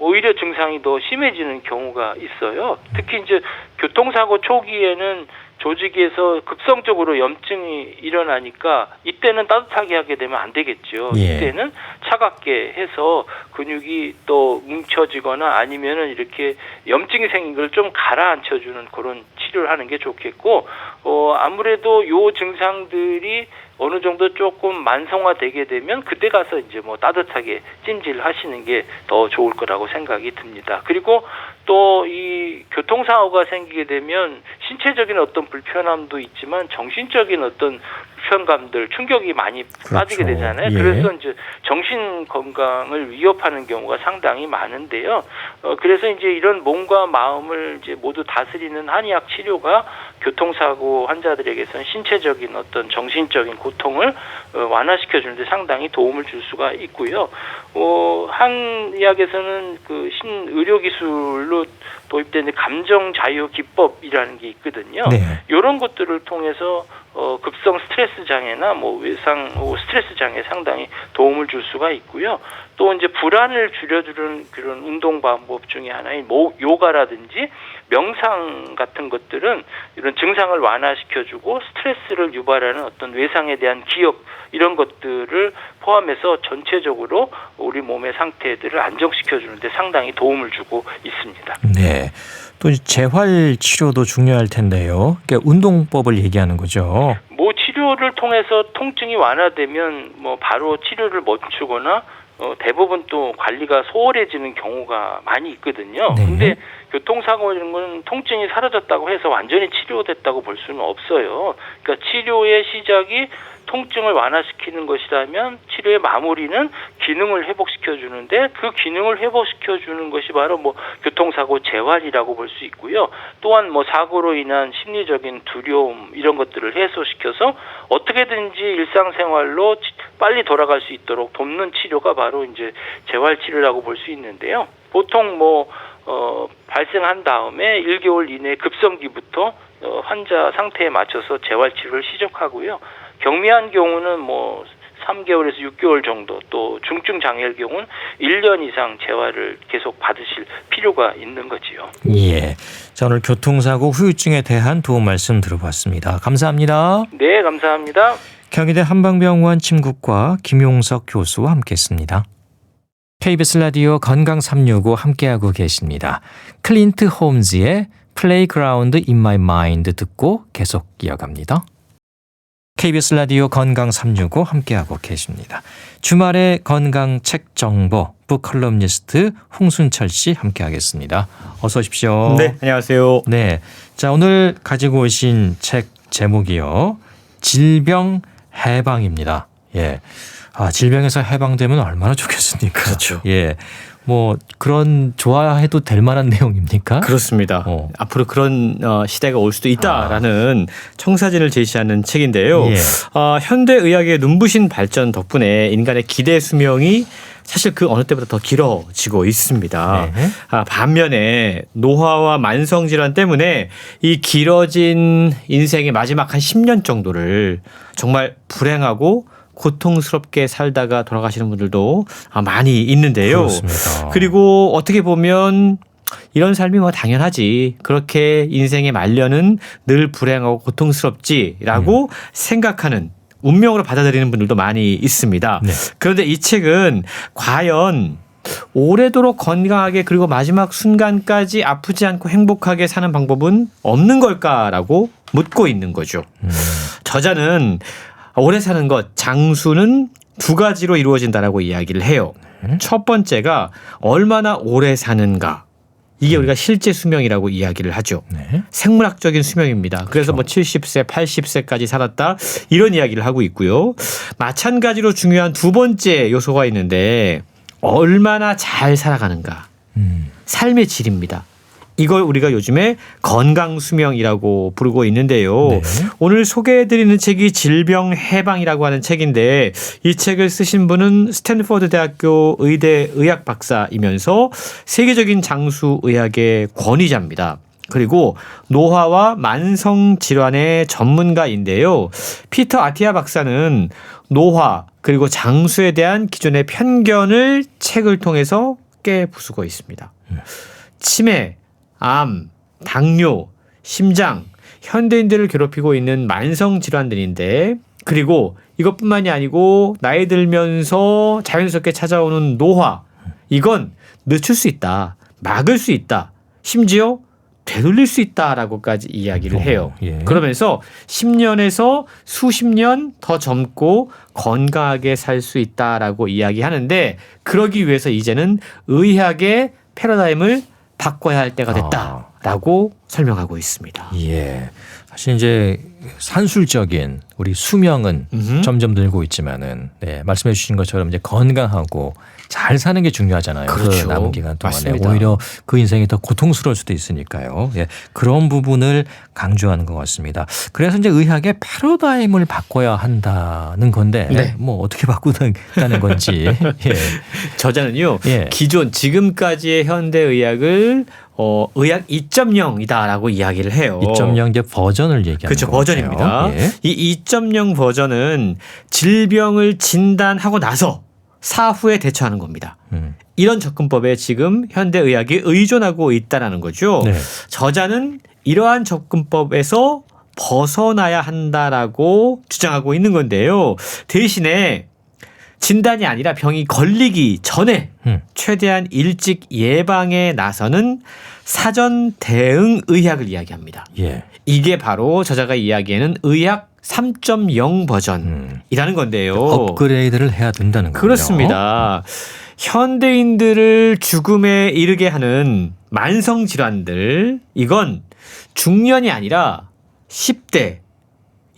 Speaker 2: 오히려 증상이 더 심해지는 경우가 있어요. 특히 이제 교통사고 초기에는 조직에서 급성적으로 염증이 일어나니까 이때는 따뜻하게 하게 되면 안 되겠죠. 이때는 차갑게 해서 근육이 또 뭉쳐지거나 아니면은 이렇게 염증이 생긴 걸 좀 가라앉혀주는 그런 치료를 하는 게 좋겠고, 아무래도 요 증상들이 어느 정도 조금 만성화되게 되면 그때 가서 이제 뭐 따뜻하게 찜질하시는 게 더 좋을 거라고 생각이 듭니다. 그리고 또 이 교통사고가 생기게 되면 신체적인 어떤 불편함도 있지만 정신적인 어떤 불편감들, 충격이 많이 빠지게 되잖아요. 그래서 이제 정신 건강을 위협하는 경우가 상당히 많은데요. 그래서 이제 이런 몸과 마음을 이제 모두 다스리는 한의학 치료가 교통사고 환자들에게서는 신체적인 어떤 정신적인 고통을 완화시켜 주는데 상당히 도움을 줄 수가 있고요. 한의학에서는 그 신의료 기술로 도입된 감정 자유 기법이라는 게 있거든요. 이런 것들을 통해서 급성 스트레스 장애나 뭐 외상 스트레스 장애 상당히 도움을 줄 수가 있고요. 또 이제 불안을 줄여주는 그런 운동 방법 중에 하나인 요가라든지 명상 같은 것들은 이런 증상을 완화시켜주고 스트레스를 유발하는 어떤 외상에 대한 기억 이런 것들을 포함해서 전체적으로 우리 몸의 상태들을 안정시켜주는데 상당히 도움을 주고 있습니다.
Speaker 1: 네. 또 재활 치료도 중요할 텐데요. 그러니까 운동법을 얘기하는 거죠.
Speaker 2: 뭐 치료를 통해서 통증이 완화되면 뭐 바로 치료를 멈추거나 대부분 또 관리가 소홀해지는 경우가 많이 있거든요.
Speaker 1: 네.
Speaker 2: 근데 교통사고 이런 건 통증이 사라졌다고 해서 완전히 치료됐다고 볼 수는 없어요. 그러니까 치료의 시작이 통증을 완화시키는 것이라면 치료의 마무리는 기능을 회복시켜 주는데 그 기능을 회복시켜 주는 것이 바로 뭐 교통사고 재활이라고 볼 수 있고요. 또한 뭐 사고로 인한 심리적인 두려움 이런 것들을 해소시켜서 어떻게든지 일상생활로 빨리 돌아갈 수 있도록 돕는 치료가 바로 이제 재활 치료라고 볼 수 있는데요. 보통 발생한 다음에 1개월 이내 급성기부터 환자 상태에 맞춰서 재활 치료를 시작하고요. 경미한 경우는 3개월에서 6개월 정도, 또 중증 장애일 경우는 1년 이상 재활을 계속 받으실 필요가 있는 거지요.
Speaker 1: 예. 자, 오늘 교통사고 후유증에 대한 도움 말씀 들어봤습니다. 감사합니다.
Speaker 2: 네, 감사합니다.
Speaker 1: 경희대 한방병원 침구과 김용석 교수와 함께했습니다. KBS 라디오 건강 365 함께하고 계십니다. 클린트 홈즈의 Playground in My Mind 듣고 계속 이어갑니다. KBS 라디오 건강 365 함께하고 계십니다. 주말의 건강 책 정보 북컬럼니스트 홍순철 씨 함께하겠습니다. 어서 오십시오.
Speaker 3: 네, 안녕하세요.
Speaker 1: 네, 자 오늘 가지고 오신 책 제목이요. 질병 해방입니다. 예, 질병에서 해방되면 얼마나 좋겠습니까?
Speaker 3: 그렇죠.
Speaker 1: 예, 그런 좋아해도 될 만한 내용입니까?
Speaker 3: 그렇습니다. 앞으로 그런 시대가 올 수도 있다라는 청사진을 제시하는 책인데요.
Speaker 1: 예.
Speaker 3: 현대 의학의 눈부신 발전 덕분에 인간의 기대 수명이 사실 그 어느 때보다 더 길어지고 있습니다.
Speaker 1: 네.
Speaker 3: 반면에 노화와 만성 질환 때문에 이 길어진 인생의 마지막 한 10년 정도를 정말 불행하고 고통스럽게 살다가 돌아가시는 분들도 많이 있는데요.
Speaker 1: 그렇습니다.
Speaker 3: 그리고 어떻게 보면 이런 삶이 당연하지. 그렇게 인생의 말년은 늘 불행하고 고통스럽지라고 생각하는 운명으로 받아들이는 분들도 많이 있습니다.
Speaker 1: 네.
Speaker 3: 그런데 이 책은 과연 오래도록 건강하게 그리고 마지막 순간까지 아프지 않고 행복하게 사는 방법은 없는 걸까라고 묻고 있는 거죠. 저자는 오래 사는 것, 장수는 두 가지로 이루어진다라고 이야기를 해요. 첫 번째가 얼마나 오래 사는가. 이게 우리가 실제 수명이라고 이야기를 하죠.
Speaker 1: 네.
Speaker 3: 생물학적인 수명입니다. 그래서 70세, 80세까지 살았다 이런 이야기를 하고 있고요. 마찬가지로 중요한 두 번째 요소가 있는데 얼마나 잘 살아가는가. 삶의 질입니다. 이걸 우리가 요즘에 건강수명이라고 부르고 있는데요.
Speaker 1: 네.
Speaker 3: 오늘 소개해드리는 책이 질병 해방이라고 하는 책인데 이 책을 쓰신 분은 스탠포드 대학교 의대 의학 박사이면서 세계적인 장수 의학의 권위자입니다. 그리고 노화와 만성 질환의 전문가인데요. 피터 아티아 박사는 노화 그리고 장수에 대한 기존의 편견을 책을 통해서 깨부수고 있습니다. 치매, 암, 당뇨, 심장, 현대인들을 괴롭히고 있는 만성 질환들인데 그리고 이것뿐만이 아니고 나이 들면서 자연스럽게 찾아오는 노화 이건 늦출 수 있다. 막을 수 있다. 심지어 되돌릴 수 있다라고까지 이야기를 해요.
Speaker 1: 예.
Speaker 3: 그러면서 10년에서 수십 년 더 젊고 건강하게 살 수 있다라고 이야기하는데 그러기 위해서 이제는 의학의 패러다임을 바꿔야 할 때가 됐다라고 설명하고 있습니다.
Speaker 1: 예. 사실 이제 산술적인 우리 수명은 점점 늘고 있지만은 말씀해 주신 것처럼 이제 건강하고 잘 사는 게 중요하잖아요.
Speaker 3: 그렇죠.
Speaker 1: 그 남은 기간 동안에
Speaker 3: 맞습니다.
Speaker 1: 오히려 그 인생이 더 고통스러울 수도 있으니까요. 예. 그런 부분을 강조하는 것 같습니다. 그래서 이제 의학의 패러다임을 바꿔야 한다는 건데
Speaker 3: 네.
Speaker 1: 어떻게 바꾸다는 건지. 예.
Speaker 3: 저자는요.
Speaker 1: 예.
Speaker 3: 기존 지금까지의 현대 의학을 의학 2.0이다라고 이야기를 해요.
Speaker 1: 2.0 이제 버전을 얘기하는
Speaker 3: 그렇죠.
Speaker 1: 것 같아요.
Speaker 3: 버전입니다.
Speaker 1: 예.
Speaker 3: 이 2.0 버전은 질병을 진단하고 나서 사후에 대처하는 겁니다. 이런 접근법에 지금 현대 의학이 의존하고 있다는 거죠.
Speaker 1: 네.
Speaker 3: 저자는 이러한 접근법에서 벗어나야 한다라고 주장하고 있는 건데요. 대신에 진단이 아니라 병이 걸리기 전에 최대한 일찍 예방에 나서는 사전 대응 의학을 이야기합니다.
Speaker 1: 예.
Speaker 3: 이게 바로 저자가 이야기하는 의학 3.0 버전이라는 건데요.
Speaker 1: 업그레이드를 해야 된다는 거죠.
Speaker 3: 그렇습니다. 현대인들을 죽음에 이르게 하는 만성 질환들, 이건 중년이 아니라 10대,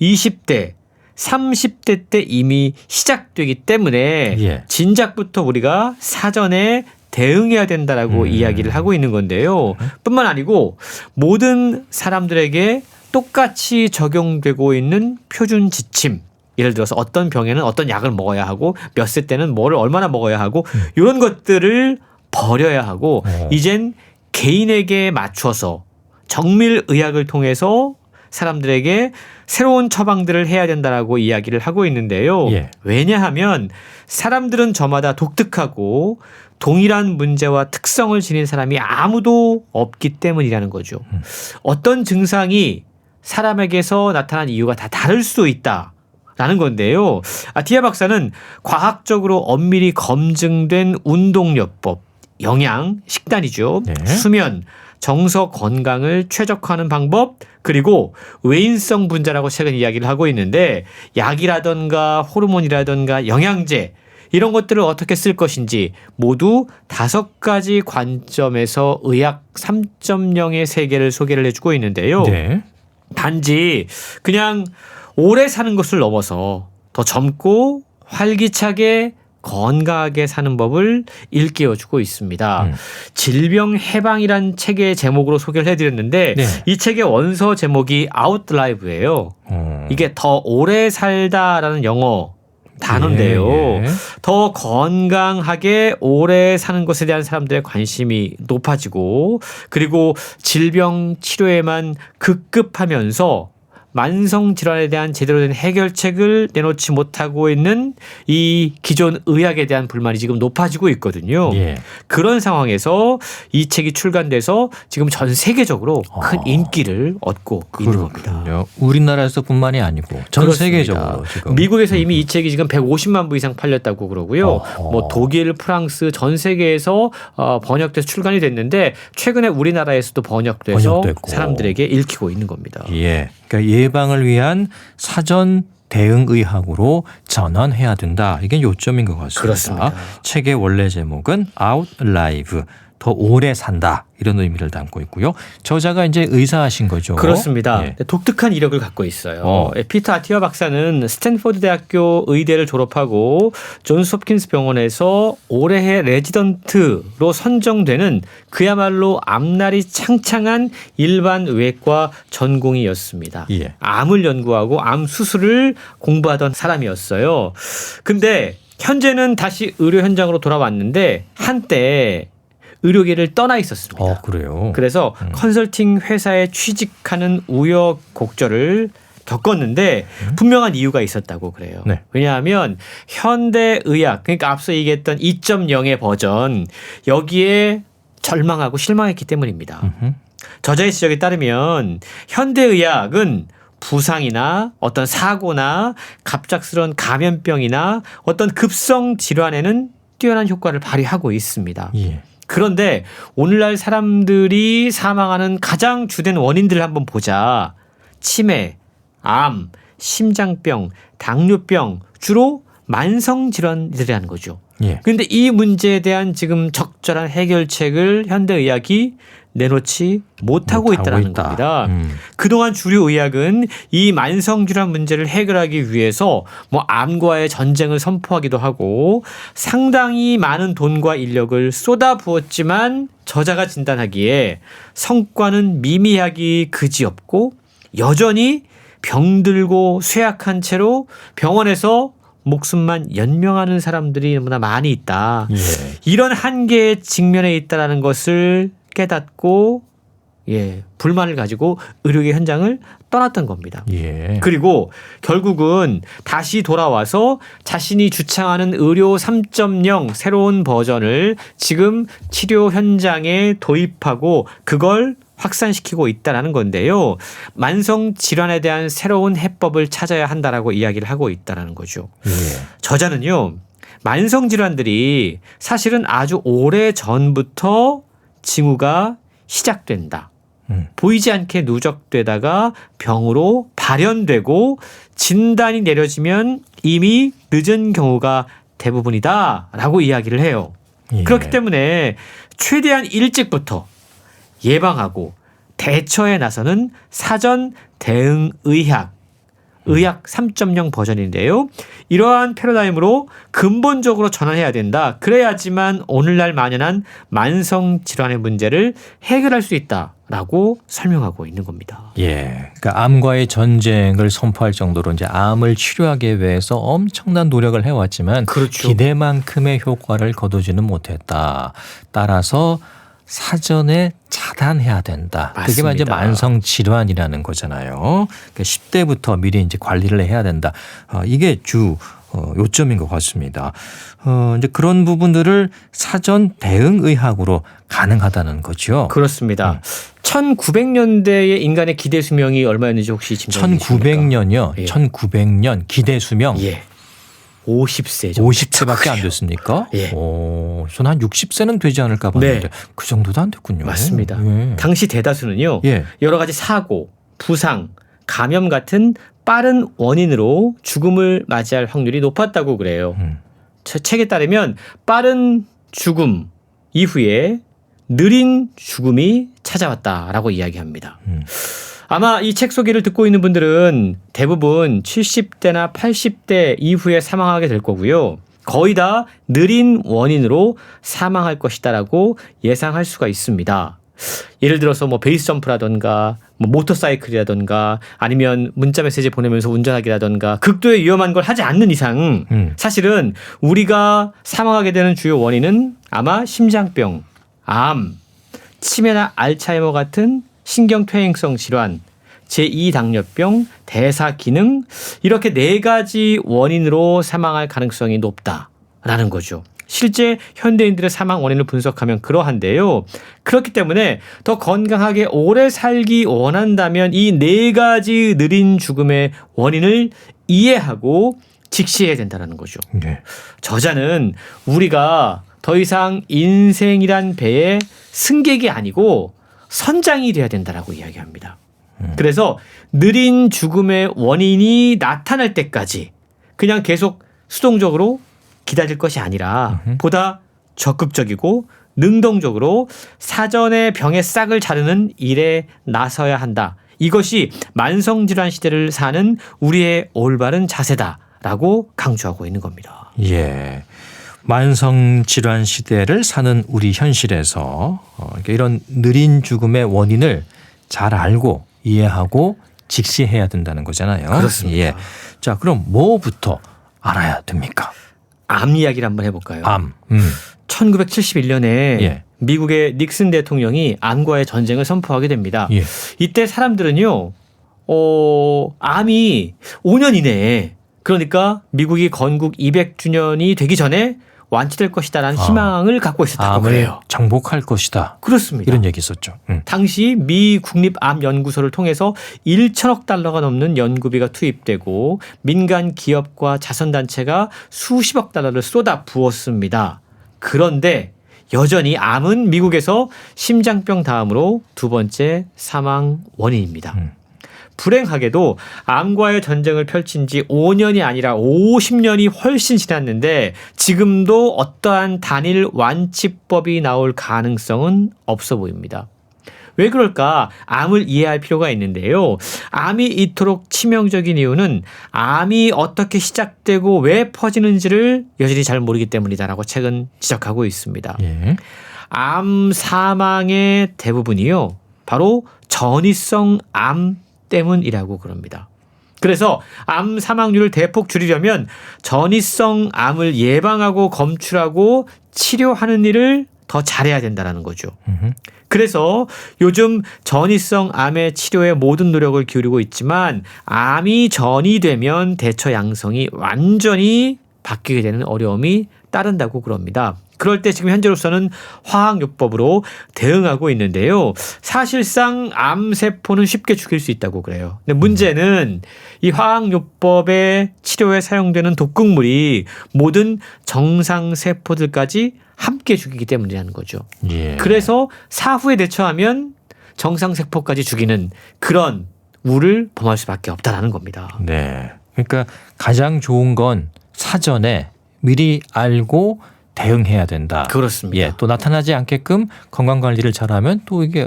Speaker 3: 20대, 30대 때 이미 시작되기 때문에
Speaker 1: 예.
Speaker 3: 진작부터 우리가 사전에 대응해야 된다라고 이야기를 하고 있는 건데요. 뿐만 아니고 모든 사람들에게 똑같이 적용되고 있는 표준 지침. 예를 들어서 어떤 병에는 어떤 약을 먹어야 하고 몇 세 때는 뭐를 얼마나 먹어야 하고 이런 것들을 버려야 하고 이젠 개인에게 맞춰서 정밀 의학을 통해서 사람들에게 새로운 처방들을 해야 된다라고 이야기를 하고 있는데요.
Speaker 1: 예.
Speaker 3: 왜냐하면 사람들은 저마다 독특하고 동일한 문제와 특성을 지닌 사람이 아무도 없기 때문이라는 거죠. 어떤 증상이 사람에게서 나타난 이유가 다 다를 수 있다라는 건데요. 디아 박사는 과학적으로 엄밀히 검증된 운동요법, 영양, 식단이죠.
Speaker 1: 네.
Speaker 3: 수면, 정서 건강을 최적화하는 방법, 그리고 외인성 분자라고 최근 이야기를 하고 있는데 약이라든가 호르몬이라든가 영양제 이런 것들을 어떻게 쓸 것인지 모두 5가지 관점에서 의학 3.0의 세계를 소개를 해주고 있는데요.
Speaker 1: 네.
Speaker 3: 단지 그냥 오래 사는 것을 넘어서 더 젊고 활기차게 건강하게 사는 법을 일깨워주고 있습니다. 질병 해방이란 책의 제목으로 소개를 해드렸는데
Speaker 1: 네.
Speaker 3: 이 책의 원서 제목이 Outlive예요. 이게 더 오래 살다라는 영어 단어인데요.
Speaker 1: 예, 예.
Speaker 3: 더 건강하게 오래 사는 것에 대한 사람들의 관심이 높아지고 그리고 질병 치료에만 급급하면서 만성 질환에 대한 제대로 된 해결책을 내놓지 못하고 있는 이 기존 의학에 대한 불만이 지금 높아지고 있거든요.
Speaker 1: 예.
Speaker 3: 그런 상황에서 이 책이 출간돼서 지금 전 세계적으로 큰 인기를 얻고 있는 겁니다.
Speaker 1: 그렇군요. 우리나라에서뿐만이 아니고 전
Speaker 3: 그렇습니다.
Speaker 1: 세계적으로 지금
Speaker 3: 미국에서 이미 이 책이 지금 150만 부 이상 팔렸다고 그러고요. 뭐 독일, 프랑스 전 세계에서 번역돼서 출간이 됐는데 최근에 우리나라에서도 번역돼서
Speaker 1: 번역됐고.
Speaker 3: 사람들에게 읽히고 있는 겁니다.
Speaker 1: 예. 그러니까 예방을 위한 사전 대응 의학으로 전환해야 된다. 이게 요점인 것 같습니다.
Speaker 3: 그렇습니다.
Speaker 1: 책의 원래 제목은 Outlive, 더 오래 산다. 이런 의미를 담고 있고요. 저자가 이제 의사하신 거죠.
Speaker 3: 그렇습니다.
Speaker 1: 예.
Speaker 3: 독특한 이력을 갖고 있어요. 피터 아티아 박사는 스탠포드 대학교 의대를 졸업하고 존스 홉킨스 병원에서 올해의 레지던트로 선정되는 그야말로 앞날이 창창한 일반 외과 전공의였습니다.
Speaker 1: 예.
Speaker 3: 암을 연구하고 암 수술을 공부하던 사람이었어요. 근데 현재는 다시 의료 현장으로 돌아왔는데 한때 의료계를 떠나 있었습니다.
Speaker 1: 그래요.
Speaker 3: 그래서 컨설팅 회사에 취직하는 우여곡절을 겪었는데 분명한 이유가 있었다고 그래요.
Speaker 1: 네.
Speaker 3: 왜냐하면 현대의학, 그러니까 앞서 얘기했던 2.0의 버전, 여기에 절망하고 실망했기 때문입니다. 저자의 지적에 따르면 현대의학은 부상이나 어떤 사고나 갑작스러운 감염병이나 어떤 급성 질환에는 뛰어난 효과를 발휘하고 있습니다.
Speaker 1: 예.
Speaker 3: 그런데 오늘날 사람들이 사망하는 가장 주된 원인들을 한번 보자. 치매, 암, 심장병, 당뇨병, 주로 만성 질환들이라는 거죠.
Speaker 1: 예.
Speaker 3: 그런데 이 문제에 대한 지금 적절한 해결책을 현대의학이 내놓지 못하고 있다는 겁니다. 그동안 주류 의학은 이 만성질환 문제를 해결하기 위해서 뭐 암과의 전쟁을 선포하기도 하고 상당히 많은 돈과 인력을 쏟아부었지만 저자가 진단하기에 성과는 미미하기 그지없고 여전히 병들고 쇠약한 채로 병원에서 목숨만 연명하는 사람들이 너무나 많이 있다.
Speaker 1: 예.
Speaker 3: 이런 한계에 직면해 있다는 것을 깨닫고 불만을 가지고 의료계 현장을 떠났던 겁니다.
Speaker 1: 예.
Speaker 3: 그리고 결국은 다시 돌아와서 자신이 주창하는 의료 3.0 새로운 버전을 지금 치료 현장에 도입하고 그걸 확산시키고 있다는 건데요. 만성 질환에 대한 새로운 해법을 찾아야 한다라고 이야기를 하고 있다는 거죠.
Speaker 1: 예.
Speaker 3: 저자는요. 만성 질환들이 사실은 아주 오래 전부터 징후가 시작된다. 보이지 않게 누적되다가 병으로 발현되고 진단이 내려지면 이미 늦은 경우가 대부분이다라고 이야기를 해요.
Speaker 1: 예.
Speaker 3: 그렇기 때문에 최대한 일찍부터 예방하고 대처에 나서는 사전 대응 의학 3.0 버전인데요. 이러한 패러다임으로 근본적으로 전환해야 된다. 그래야지만 오늘날 만연한 만성 질환의 문제를 해결할 수 있다라고 설명하고 있는 겁니다.
Speaker 1: 예, 그러니까 암과의 전쟁을 선포할 정도로 이제 암을 치료하기 위해서 엄청난 노력을 해왔지만
Speaker 3: 그렇죠.
Speaker 1: 기대만큼의 효과를 거두지는 못했다. 따라서 사전에 차단해야 된다. 그게
Speaker 3: 맞습니다.
Speaker 1: 이제 만성 질환이라는 거잖아요. 그러니까 10대부터 미리 이제 관리를 해야 된다. 이게 주 요점인 것 같습니다. 이제 그런 부분들을 사전 대응 의학으로 가능하다는 거죠.
Speaker 3: 그렇습니다. 1900년대의 인간의 기대 수명이 얼마였는지 혹시 짐작이 되십니까?
Speaker 1: 1900년이요.
Speaker 3: 예.
Speaker 1: 1900년 기대 수명.
Speaker 3: 예. 50세 정도.
Speaker 1: 50세밖에 안 됐습니까?
Speaker 3: 예.
Speaker 1: 저는 한 60세는 되지 않을까 봤는데
Speaker 3: 네.
Speaker 1: 그 정도도 안 됐군요.
Speaker 3: 맞습니다.
Speaker 1: 예.
Speaker 3: 당시 대다수는요.
Speaker 1: 예.
Speaker 3: 여러 가지 사고, 부상, 감염 같은 빠른 원인으로 죽음을 맞이할 확률이 높았다고 그래요. 책에 따르면 빠른 죽음 이후에 느린 죽음이 찾아왔다라고 이야기합니다. 아마 이 책 소개를 듣고 있는 분들은 대부분 70대나 80대 이후에 사망하게 될 거고요. 거의 다 느린 원인으로 사망할 것이다라고 예상할 수가 있습니다. 예를 들어서 뭐 베이스 점프라던가 뭐 모터사이클이라던가 아니면 문자 메시지 보내면서 운전하기라던가 극도의 위험한 걸 하지 않는 이상 사실은 우리가 사망하게 되는 주요 원인은 아마 심장병, 암, 치매나 알츠하이머 같은 신경퇴행성 질환, 제2당뇨병, 대사기능 이렇게 4가지 원인으로 사망할 가능성이 높다라는 거죠. 실제 현대인들의 사망 원인을 분석하면 그러한데요. 그렇기 때문에 더 건강하게 오래 살기 원한다면 이 4가지 느린 죽음의 원인을 이해하고 직시해야 된다는 거죠.
Speaker 1: 네.
Speaker 3: 저자는 우리가 더 이상 인생이란 배의 승객이 아니고 선장이 돼야 된다라고 이야기합니다. 그래서 느린 죽음의 원인이 나타날 때까지 그냥 계속 수동적으로 기다릴 것이 아니라 보다 적극적이고 능동적으로 사전에 병의 싹을 자르는 일에 나서야 한다. 이것이 만성질환 시대를 사는 우리의 올바른 자세다라고 강조하고 있는 겁니다.
Speaker 1: 예. 만성 질환 시대를 사는 우리 현실에서 이런 느린 죽음의 원인을 잘 알고 이해하고 직시해야 된다는 거잖아요.
Speaker 3: 그렇습니다.
Speaker 1: 예. 자, 그럼 뭐부터 알아야 됩니까?
Speaker 3: 암 이야기를 한번 해볼까요?
Speaker 1: 암.
Speaker 3: 1971년에
Speaker 1: 예.
Speaker 3: 미국의 닉슨 대통령이 암과의 전쟁을 선포하게 됩니다.
Speaker 1: 예.
Speaker 3: 이때 사람들은요, 암이 5년 이내에 그러니까 미국이 건국 200주년이 되기 전에 완치될 것이다라는 희망을 갖고 있었다고
Speaker 1: 암을
Speaker 3: 그래요.
Speaker 1: 정복할 것이다.
Speaker 3: 그렇습니다.
Speaker 1: 이런 얘기 있었죠.
Speaker 3: 당시 미 국립암연구소를 통해서 1천억 달러가 넘는 연구비가 투입되고 민간 기업과 자선단체가 수십억 달러를 쏟아 부었습니다. 그런데 여전히 암은 미국에서 심장병 다음으로 2번째 사망 원인입니다. 불행하게도 암과의 전쟁을 펼친 지 5년이 아니라 50년이 훨씬 지났는데 지금도 어떠한 단일 완치법이 나올 가능성은 없어 보입니다. 왜 그럴까? 암을 이해할 필요가 있는데요. 암이 이토록 치명적인 이유는 암이 어떻게 시작되고 왜 퍼지는지를 여전히 잘 모르기 때문이다라고 책은 지적하고 있습니다.
Speaker 1: 예.
Speaker 3: 암 사망의 대부분이요. 바로 전이성 암 때문이라고 그럽니다. 그래서 암 사망률을 대폭 줄이려면 전이성 암을 예방하고 검출하고 치료하는 일을 더 잘해야 된다는 거죠. 그래서 요즘 전이성 암의 치료에 모든 노력을 기울이고 있지만 암이 전이 되면 대처 양성이 완전히 바뀌게 되는 어려움이 따른다고 그럽니다. 그럴 때 지금 현재로서는 화학요법으로 대응하고 있는데요. 사실상 암세포는 쉽게 죽일 수 있다고 그래요. 근데 문제는 이 화학요법의 치료에 사용되는 독극물이 모든 정상세포들까지 함께 죽이기 때문이라는 거죠.
Speaker 1: 예.
Speaker 3: 그래서 사후에 대처하면 정상세포까지 죽이는 그런 우를 범할 수밖에 없다라는 겁니다.
Speaker 1: 네. 그러니까 가장 좋은 건 사전에 미리 알고 대응해야 된다.
Speaker 3: 그렇습니다.
Speaker 1: 예, 또 나타나지 않게끔 건강 관리를 잘하면 또 이게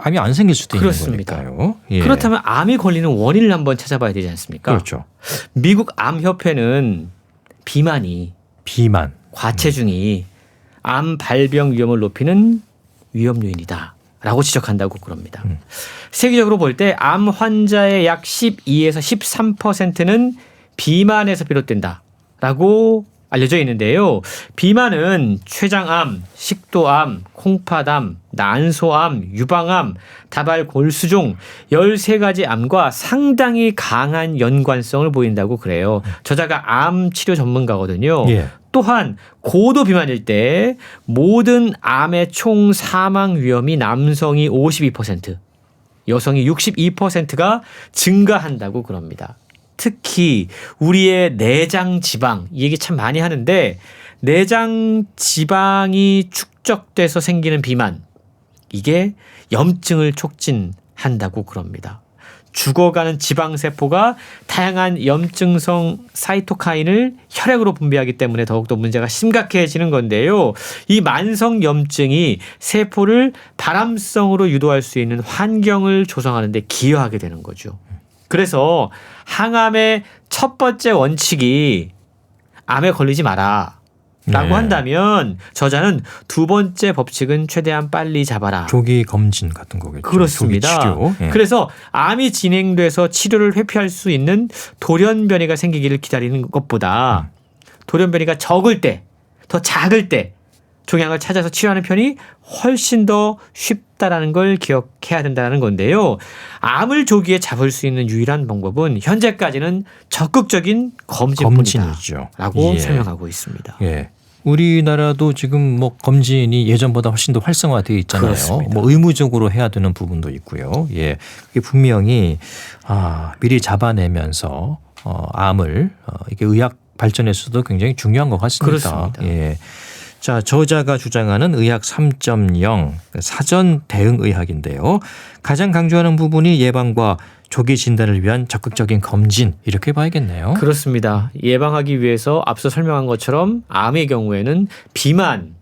Speaker 1: 암이 안 생길 수도
Speaker 3: 그렇습니다.
Speaker 1: 있는 거니까요. 예.
Speaker 3: 그렇다면 암이 걸리는 원인을 한번 찾아봐야 되지 않습니까?
Speaker 1: 그렇죠.
Speaker 3: 미국 암협회는 비만이,
Speaker 1: 비만.
Speaker 3: 과체중이 암 발병 위험을 높이는 위험 요인이다라고 지적한다고 그럽니다. 세계적으로 볼 때 암 환자의 약 12에서 13%는 비만에서 비롯된다라고 알려져 있는데요. 비만은 췌장암, 식도암, 콩팥암, 난소암, 유방암, 다발골수종 13가지 암과 상당히 강한 연관성을 보인다고 그래요. 저자가 암 치료 전문가거든요.
Speaker 1: 예.
Speaker 3: 또한 고도 비만일 때 모든 암의 총 사망 위험이 남성이 52%, 여성이 62%가 증가한다고 그럽니다. 특히 우리의 내장 지방, 이 얘기 참 많이 하는데 내장 지방이 축적돼서 생기는 비만, 이게 염증을 촉진한다고 그럽니다. 죽어가는 지방세포가 다양한 염증성 사이토카인을 혈액으로 분비하기 때문에 더욱더 문제가 심각해지는 건데요. 이 만성 염증이 세포를 발암성으로 유도할 수 있는 환경을 조성하는 데 기여하게 되는 거죠. 그래서 항암의 첫 번째 원칙이 암에 걸리지 마라 라고
Speaker 1: 네.
Speaker 3: 한다면 저자는 두 번째 법칙은 최대한 빨리 잡아라.
Speaker 1: 조기 검진 같은 거겠죠.
Speaker 3: 그렇습니다.
Speaker 1: 조기 치료. 예.
Speaker 3: 그래서 암이 진행돼서 치료를 회피할 수 있는 돌연변이가 생기기를 기다리는 것보다 돌연변이가 적을 때, 더 작을 때 종양을 찾아서 치료하는 편이 훨씬 더 쉽다라는 걸 기억해야 된다는 건데요. 암을 조기에 잡을 수 있는 유일한 방법은 현재까지는 적극적인 검진뿐이다 라고
Speaker 1: 예.
Speaker 3: 설명하고 있습니다.
Speaker 1: 예. 우리나라도 지금 뭐 검진이 예전보다 훨씬 더 활성화되어 있잖아요.
Speaker 3: 그렇습니다.
Speaker 1: 뭐 의무적으로 해야 되는 부분도 있고요. 예. 그게 분명히 미리 잡아내면서 암을 이게 의학 발전에서도 굉장히 중요한 것 같습니다.
Speaker 3: 그렇습니다.
Speaker 1: 예. 자, 저자가 주장하는 의학 3.0 사전 대응 의학인데요. 가장 강조하는 부분이 예방과 조기 진단을 위한 적극적인 검진 이렇게 봐야겠네요.
Speaker 3: 그렇습니다. 예방하기 위해서 앞서 설명한 것처럼 암의 경우에는 비만이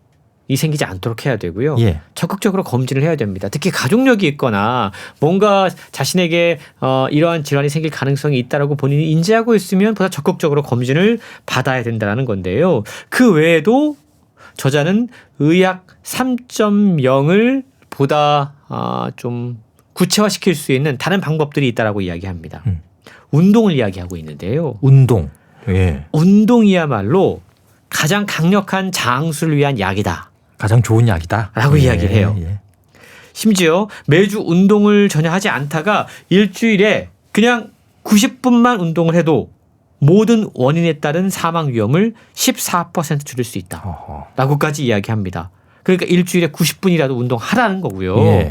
Speaker 3: 생기지 않도록 해야 되고요.
Speaker 1: 예.
Speaker 3: 적극적으로 검진을 해야 됩니다. 특히 가족력이 있거나 뭔가 자신에게 이러한 질환이 생길 가능성이 있다라고 본인이 인지하고 있으면 보다 적극적으로 검진을 받아야 된다는 건데요. 그 외에도 저자는 의학 3.0을 보다 좀 구체화시킬 수 있는 다른 방법들이 있다라고 이야기합니다. 운동을 이야기하고 있는데요.
Speaker 1: 운동. 예.
Speaker 3: 운동이야말로 가장 강력한 장수를 위한 약이다.
Speaker 1: 가장 좋은 약이다.
Speaker 3: 라고 이야기를 해요.
Speaker 1: 예.
Speaker 3: 심지어 매주 운동을 전혀 하지 않다가 일주일에 그냥 90분만 운동을 해도 모든 원인에 따른 사망 위험을 14% 줄일 수 있다.
Speaker 1: 어허.
Speaker 3: 라고까지 이야기합니다. 그러니까 일주일에 90분이라도 운동하라는 거고요.
Speaker 1: 예.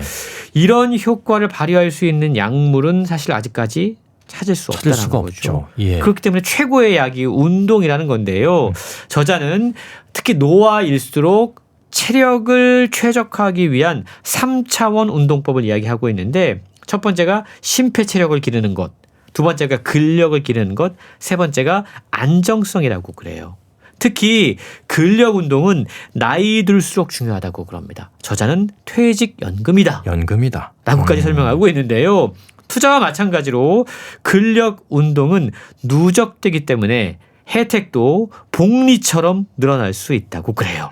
Speaker 3: 이런 효과를 발휘할 수 있는 약물은 사실 아직까지 찾을 수
Speaker 1: 찾을
Speaker 3: 없다는
Speaker 1: 수가
Speaker 3: 거죠.
Speaker 1: 없죠. 예.
Speaker 3: 그렇기 때문에 최고의 약이 운동이라는 건데요. 저자는 특히 노화일수록 체력을 최적화하기 위한 3차원 운동법을 이야기하고 있는데 첫 번째가 심폐체력을 기르는 것, 두 번째가 근력을 기르는 것, 세 번째가 안정성이라고 그래요. 특히 근력 운동은 나이 들수록 중요하다고 그럽니다. 저자는 퇴직연금이다.
Speaker 1: 연금이다.
Speaker 3: 라고까지 설명하고 있는데요. 투자와 마찬가지로 근력 운동은 누적되기 때문에 혜택도 복리처럼 늘어날 수 있다고 그래요.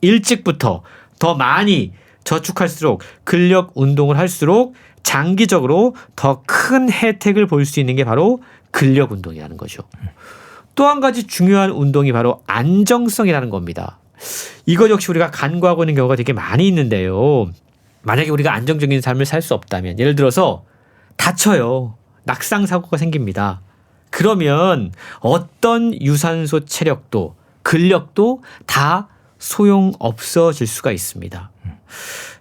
Speaker 3: 일찍부터 더 많이 저축할수록 근력 운동을 할수록 장기적으로 더 큰 혜택을 볼 수 있는 게 바로 근력 운동이라는 거죠. 또 한 가지 중요한 운동이 바로 안정성이라는 겁니다. 이것 역시 우리가 간과하고 있는 경우가 되게 많이 있는데요. 만약에 우리가 안정적인 삶을 살 수 없다면 예를 들어서 다쳐요. 낙상 사고가 생깁니다. 그러면 어떤 유산소 체력도 근력도 다 소용없어질 수가 있습니다.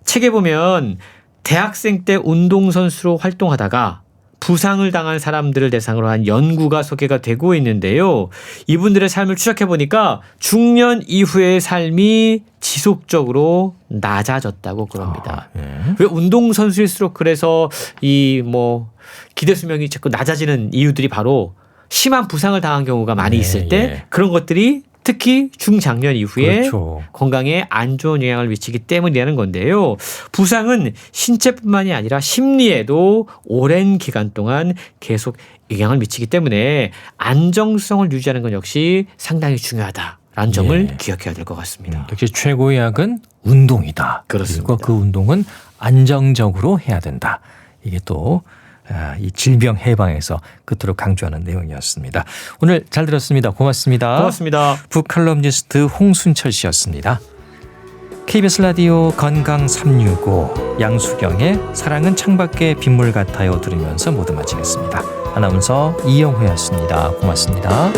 Speaker 3: 책에 보면 대학생 때 운동선수로 활동하다가 부상을 당한 사람들을 대상으로 한 연구가 소개가 되고 있는데요. 이분들의 삶을 추적해 보니까 중년 이후의 삶이 지속적으로 낮아졌다고 그럽니다. 왜 운동선수일수록 그래서 이 기대 수명이 자꾸 낮아지는 이유들이 바로 심한 부상을 당한 경우가 많이 있을 때 그런 것들이 특히 중장년 이후에
Speaker 1: 그렇죠.
Speaker 3: 건강에 안 좋은 영향을 미치기 때문이라는 건데요. 부상은 신체뿐만이 아니라 심리에도 오랜 기간 동안 계속 영향을 미치기 때문에 안정성을 유지하는 건 역시 상당히 중요하다라는 점을 기억해야 될 것 같습니다.
Speaker 1: 역시 최고의 약은 운동이다.
Speaker 3: 그렇습니다.
Speaker 1: 그리고 그 운동은 안정적으로 해야 된다. 이게 또 이 질병 해방에서 그토록 강조하는 내용이었습니다. 오늘 잘 들었습니다. 고맙습니다.
Speaker 3: 고맙습니다.
Speaker 1: 북칼럼니스트 홍순철 씨였습니다. KBS 라디오 건강 365 양수경의 사랑은 창밖의 빗물 같아요 들으면서 모두 마치겠습니다. 아나운서 이영호였습니다. 고맙습니다.